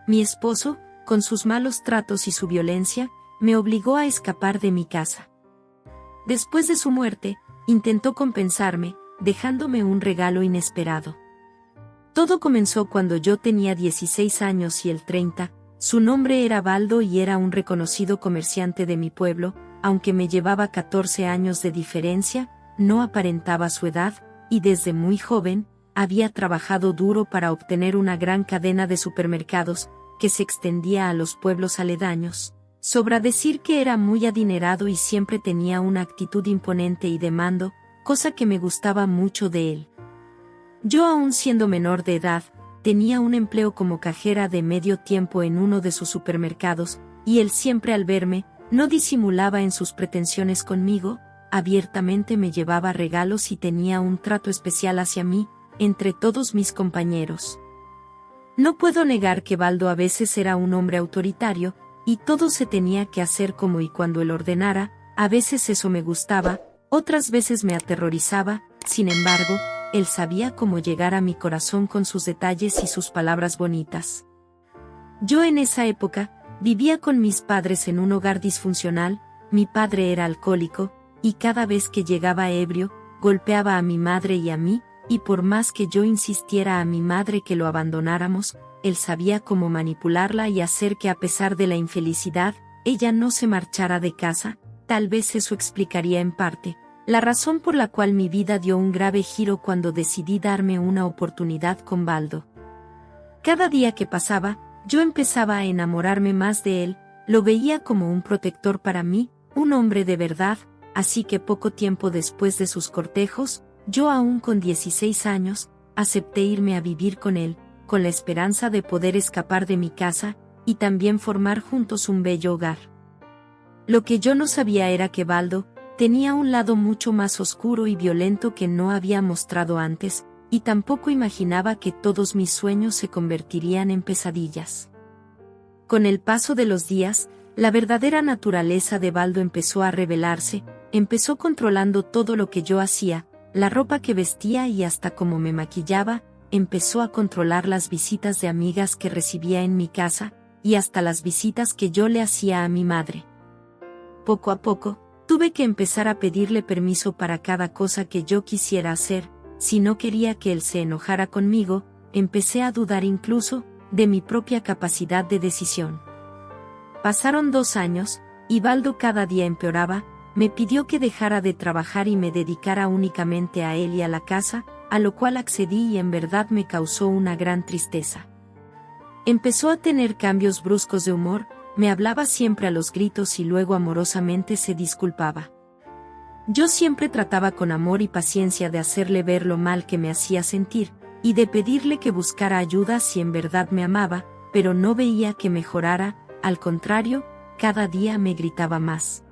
mi esposo, con sus malos tratos y su violencia, me obligó a escapar de mi casa. Después de su muerte, intentó compensarme, dejándome un regalo inesperado. Todo comenzó cuando yo tenía 16 años y él 30, su nombre era Baldo y era un reconocido comerciante de mi pueblo, aunque me llevaba 14 años de diferencia, no aparentaba su edad, y desde muy joven, había trabajado duro para obtener una gran cadena de supermercados, que se extendía a los pueblos aledaños. Sobra decir que era muy adinerado y siempre tenía una actitud imponente y de mando, cosa que me gustaba mucho de él. Yo, aún siendo menor de edad, tenía un empleo como cajera de medio tiempo en uno de sus supermercados, y él siempre al verme, no disimulaba en sus pretensiones conmigo, abiertamente me llevaba regalos y tenía un trato especial hacia mí, entre todos mis compañeros. No puedo negar que Baldo a veces era un hombre autoritario, y todo se tenía que hacer como y cuando él ordenara, a veces eso me gustaba, otras veces me aterrorizaba, sin embargo, él sabía cómo llegar a mi corazón con sus detalles y sus palabras bonitas. Yo en esa época, vivía con mis padres en un hogar disfuncional, mi padre era alcohólico, y cada vez que llegaba ebrio, golpeaba a mi madre y a mí, y por más que yo insistiera a mi madre que lo abandonáramos, él sabía cómo manipularla y hacer que a pesar de la infelicidad, ella no se marchara de casa. Tal vez eso explicaría en parte la razón por la cual mi vida dio un grave giro cuando decidí darme una oportunidad con Baldo. Cada día que pasaba, yo empezaba a enamorarme más de él, lo veía como un protector para mí, un hombre de verdad, así que poco tiempo después de sus cortejos, yo aún con 16 años, acepté irme a vivir con él, con la esperanza de poder escapar de mi casa, y también formar juntos un bello hogar. Lo que yo no sabía era que Baldo tenía un lado mucho más oscuro y violento que no había mostrado antes, y tampoco imaginaba que todos mis sueños se convertirían en pesadillas. Con el paso de los días, la verdadera naturaleza de Baldo empezó a revelarse, empezó controlando todo lo que yo hacía, la ropa que vestía y hasta cómo me maquillaba, empezó a controlar las visitas de amigas que recibía en mi casa, y hasta las visitas que yo le hacía a mi madre. Poco a poco, tuve que empezar a pedirle permiso para cada cosa que yo quisiera hacer. Si no quería que él se enojara conmigo, empecé a dudar incluso de mi propia capacidad de decisión. Pasaron 2 años, y Baldo cada día empeoraba, me pidió que dejara de trabajar y me dedicara únicamente a él y a la casa, a lo cual accedí y en verdad me causó una gran tristeza. Empezó a tener cambios bruscos de humor, me hablaba siempre a los gritos y luego amorosamente se disculpaba. Yo siempre trataba con amor y paciencia de hacerle ver lo mal que me hacía sentir, y de pedirle que buscara ayuda si en verdad me amaba, pero no veía que mejorara, al contrario, cada día me gritaba más.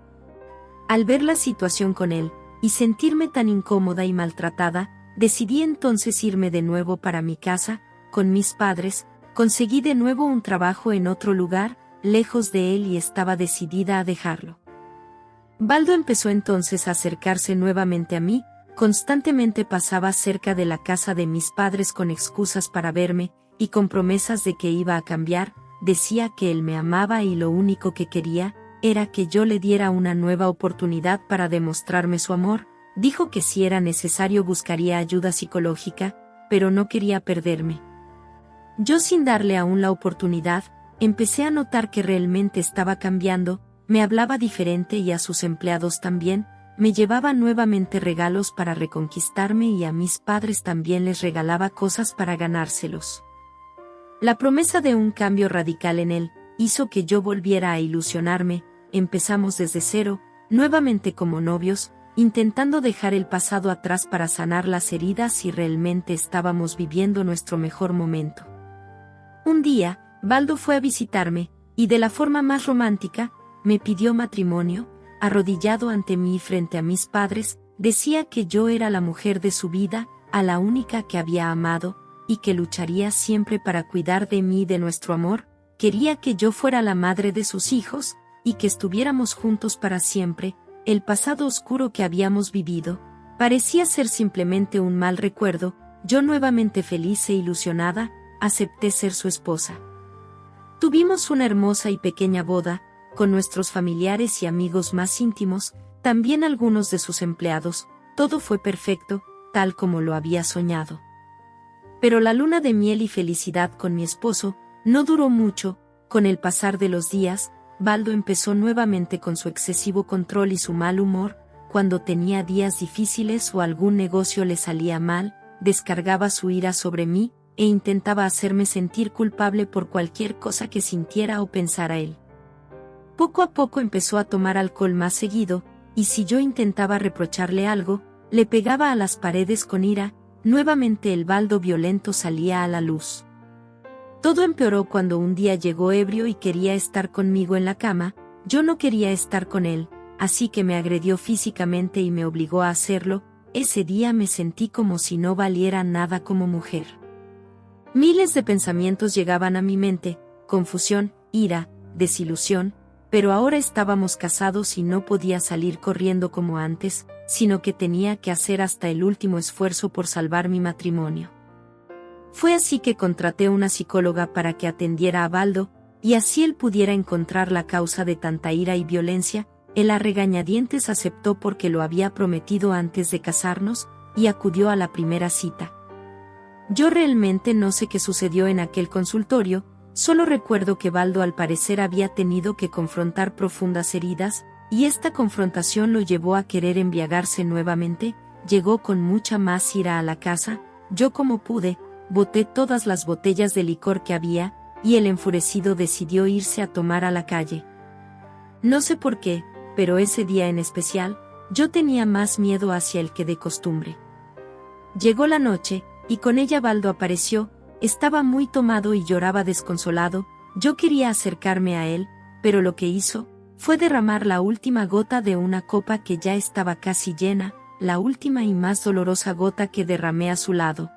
Al ver la situación con él, y sentirme tan incómoda y maltratada, decidí entonces irme de nuevo para mi casa, con mis padres, conseguí de nuevo un trabajo en otro lugar, lejos de él y estaba decidida a dejarlo. Baldo empezó entonces a acercarse nuevamente a mí, constantemente pasaba cerca de la casa de mis padres con excusas para verme, y con promesas de que iba a cambiar, decía que él me amaba y lo único que quería, era que yo le diera una nueva oportunidad para demostrarme su amor, dijo que si era necesario buscaría ayuda psicológica, pero no quería perderme. Yo sin darle aún la oportunidad, empecé a notar que realmente estaba cambiando, me hablaba diferente y a sus empleados también, me llevaba nuevamente regalos para reconquistarme y a mis padres también les regalaba cosas para ganárselos. La promesa de un cambio radical en él, hizo que yo volviera a ilusionarme, empezamos desde cero, nuevamente como novios, intentando dejar el pasado atrás para sanar las heridas y realmente estábamos viviendo nuestro mejor momento. Un día, Baldo fue a visitarme, y de la forma más romántica, me pidió matrimonio, arrodillado ante mí frente a mis padres, decía que yo era la mujer de su vida, a la única que había amado, y que lucharía siempre para cuidar de mí y de nuestro amor, quería que yo fuera la madre de sus hijos, y que estuviéramos juntos para siempre. El pasado oscuro que habíamos vivido, parecía ser simplemente un mal recuerdo, yo nuevamente feliz e ilusionada, acepté ser su esposa. Tuvimos una hermosa y pequeña boda, con nuestros familiares y amigos más íntimos, también algunos de sus empleados. Todo fue perfecto, tal como lo había soñado. Pero la luna de miel y felicidad con mi esposo no duró mucho. Con el pasar de los días, Baldo empezó nuevamente con su excesivo control y su mal humor. Cuando tenía días difíciles o algún negocio le salía mal, descargaba su ira sobre mí, e intentaba hacerme sentir culpable por cualquier cosa que sintiera o pensara él. Poco a poco empezó a tomar alcohol más seguido, y si yo intentaba reprocharle algo, le pegaba a las paredes con ira. Nuevamente el Baldo violento salía a la luz. Todo empeoró cuando un día llegó ebrio y quería estar conmigo en la cama. Yo no quería estar con él, así que me agredió físicamente y me obligó a hacerlo. Ese día me sentí como si no valiera nada como mujer. Miles de pensamientos llegaban a mi mente: confusión, ira, desilusión, pero ahora estábamos casados y no podía salir corriendo como antes, sino que tenía que hacer hasta el último esfuerzo por salvar mi matrimonio. Fue así que contraté una psicóloga para que atendiera a Baldo, y así él pudiera encontrar la causa de tanta ira y violencia. Él a regañadientes aceptó porque lo había prometido antes de casarnos, y acudió a la primera cita. Yo realmente no sé qué sucedió en aquel consultorio, solo recuerdo que Baldo al parecer había tenido que confrontar profundas heridas, y esta confrontación lo llevó a querer embriagarse nuevamente. Llegó con mucha más ira a la casa. Yo, como pude, boté todas las botellas de licor que había, y el enfurecido decidió irse a tomar a la calle. No sé por qué, pero ese día en especial, yo tenía más miedo hacia él que de costumbre. Llegó la noche, y con ella Baldo apareció. Estaba muy tomado y lloraba desconsolado. Yo quería acercarme a él, pero lo que hizo fue derramar la última gota de una copa que ya estaba casi llena, la última y más dolorosa gota que derramé a su lado.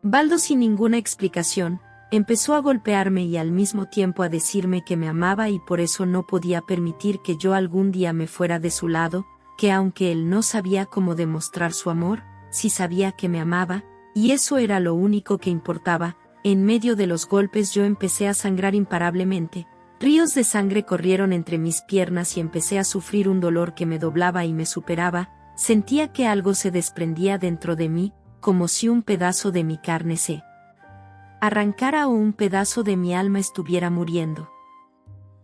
Baldo, sin ninguna explicación, empezó a golpearme y al mismo tiempo a decirme que me amaba y por eso no podía permitir que yo algún día me fuera de su lado, que aunque él no sabía cómo demostrar su amor, sí sabía que me amaba, y eso era lo único que importaba. En medio de los golpes yo empecé a sangrar imparablemente. Ríos de sangre corrieron entre mis piernas y empecé a sufrir un dolor que me doblaba y me superaba. Sentía que algo se desprendía dentro de mí, como si un pedazo de mi carne se arrancara o un pedazo de mi alma estuviera muriendo.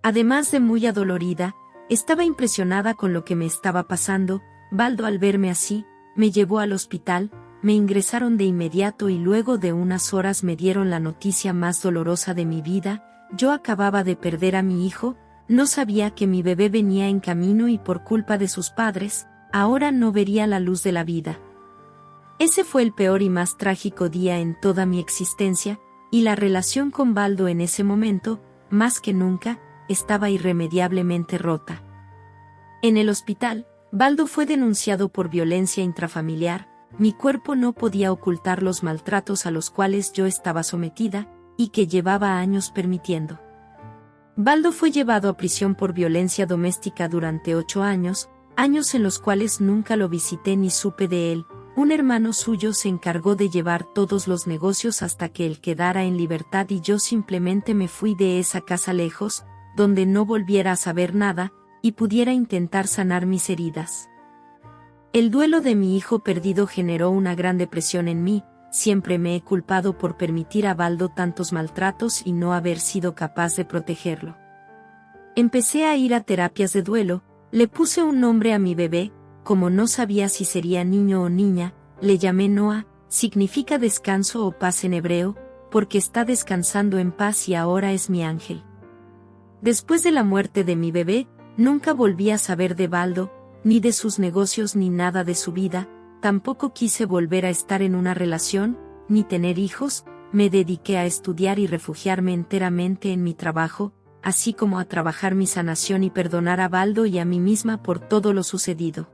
Además de muy adolorida, estaba impresionada con lo que me estaba pasando. Baldo, al verme así, me llevó al hospital. Me ingresaron de inmediato y luego de unas horas me dieron la noticia más dolorosa de mi vida. Yo acababa de perder a mi hijo, no sabía que mi bebé venía en camino y por culpa de sus padres, ahora no vería la luz de la vida. Ese fue el peor y más trágico día en toda mi existencia, y la relación con Baldo en ese momento, más que nunca, estaba irremediablemente rota. En el hospital, Baldo fue denunciado por violencia intrafamiliar. Mi cuerpo no podía ocultar los maltratos a los cuales yo estaba sometida, y que llevaba años permitiendo. Baldo fue llevado a prisión por violencia doméstica durante 8 años, años en los cuales nunca lo visité ni supe de él. Un hermano suyo se encargó de llevar todos los negocios hasta que él quedara en libertad y yo simplemente me fui de esa casa lejos, donde no volviera a saber nada, y pudiera intentar sanar mis heridas. El duelo de mi hijo perdido generó una gran depresión en mí. Siempre me he culpado por permitir a Baldo tantos maltratos y no haber sido capaz de protegerlo. Empecé a ir a terapias de duelo, le puse un nombre a mi bebé. Como no sabía si sería niño o niña, le llamé Noah. Significa descanso o paz en hebreo, porque está descansando en paz y ahora es mi ángel. Después de la muerte de mi bebé, nunca volví a saber de Baldo, ni de sus negocios ni nada de su vida. Tampoco quise volver a estar en una relación, ni tener hijos. Me dediqué a estudiar y refugiarme enteramente en mi trabajo, así como a trabajar mi sanación y perdonar a Baldo y a mí misma por todo lo sucedido.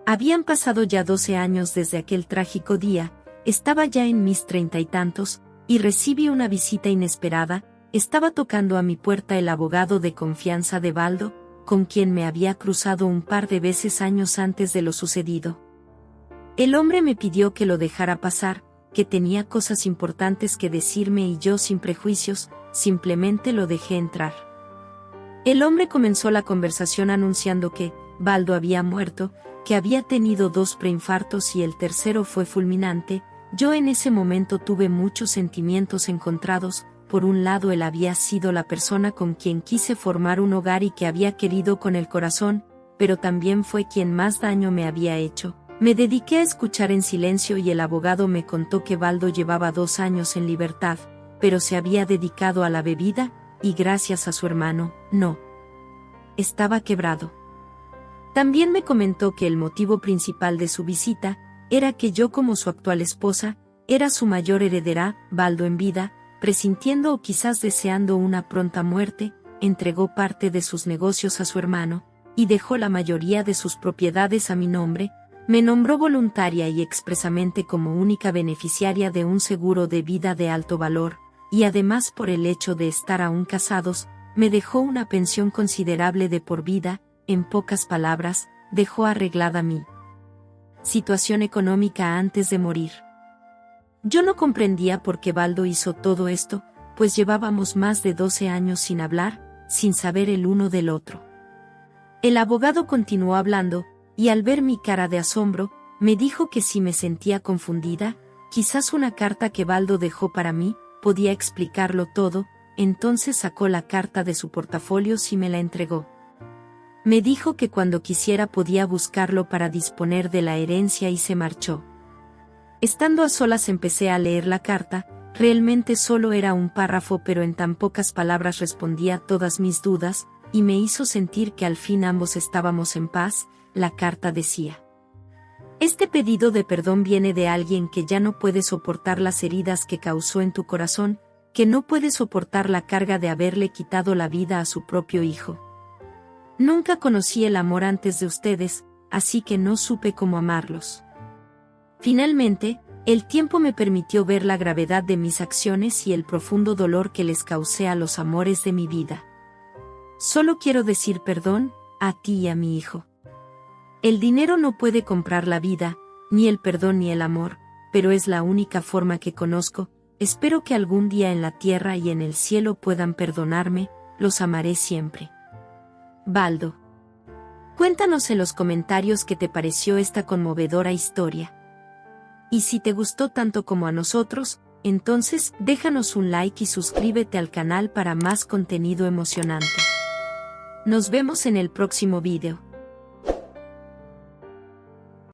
Habían pasado ya 12 años desde aquel trágico día. Estaba ya en mis 30 y tantos, y recibí una visita inesperada. Estaba tocando a mi puerta el abogado de confianza de Baldo, con quien me había cruzado un par de veces años antes de lo sucedido. El hombre me pidió que lo dejara pasar, que tenía cosas importantes que decirme y yo sin prejuicios, simplemente lo dejé entrar. El hombre comenzó la conversación anunciando que Baldo había muerto, que había tenido 2 preinfartos y el tercero fue fulminante. Yo en ese momento tuve muchos sentimientos encontrados. Por un lado, él había sido la persona con quien quise formar un hogar y que había querido con el corazón, pero también fue quien más daño me había hecho. Me dediqué a escuchar en silencio y el abogado me contó que Baldo llevaba 2 años en libertad, pero se había dedicado a la bebida, y gracias a su hermano, no. Estaba quebrado. También me comentó que el motivo principal de su visita era que yo, como su actual esposa, era su mayor heredera. Baldo, en vida, presintiendo o quizás deseando una pronta muerte, entregó parte de sus negocios a su hermano, y dejó la mayoría de sus propiedades a mi nombre. Me nombró voluntaria y expresamente como única beneficiaria de un seguro de vida de alto valor, y además, por el hecho de estar aún casados, me dejó una pensión considerable de por vida. En pocas palabras, dejó arreglada mi situación económica antes de morir. Yo no comprendía por qué Baldo hizo todo esto, pues llevábamos más de 12 años sin hablar, sin saber el uno del otro. El abogado continuó hablando, y al ver mi cara de asombro, me dijo que si me sentía confundida, quizás una carta que Baldo dejó para mí podía explicarlo todo. Entonces sacó la carta de su portafolio y me la entregó. Me dijo que cuando quisiera podía buscarlo para disponer de la herencia y se marchó. Estando a solas empecé a leer la carta. Realmente solo era un párrafo, pero en tan pocas palabras respondía todas mis dudas, y me hizo sentir que al fin ambos estábamos en paz. La carta decía: este pedido de perdón viene de alguien que ya no puede soportar las heridas que causó en tu corazón, que no puede soportar la carga de haberle quitado la vida a su propio hijo. Nunca conocí el amor antes de ustedes, así que no supe cómo amarlos. Finalmente, el tiempo me permitió ver la gravedad de mis acciones y el profundo dolor que les causé a los amores de mi vida. Solo quiero decir perdón a ti y a mi hijo. El dinero no puede comprar la vida, ni el perdón ni el amor, pero es la única forma que conozco. Espero que algún día en la tierra y en el cielo puedan perdonarme. Los amaré siempre. Baldo. Cuéntanos en los comentarios qué te pareció esta conmovedora historia. Y si te gustó tanto como a nosotros, entonces déjanos un like y suscríbete al canal para más contenido emocionante. Nos vemos en el próximo video.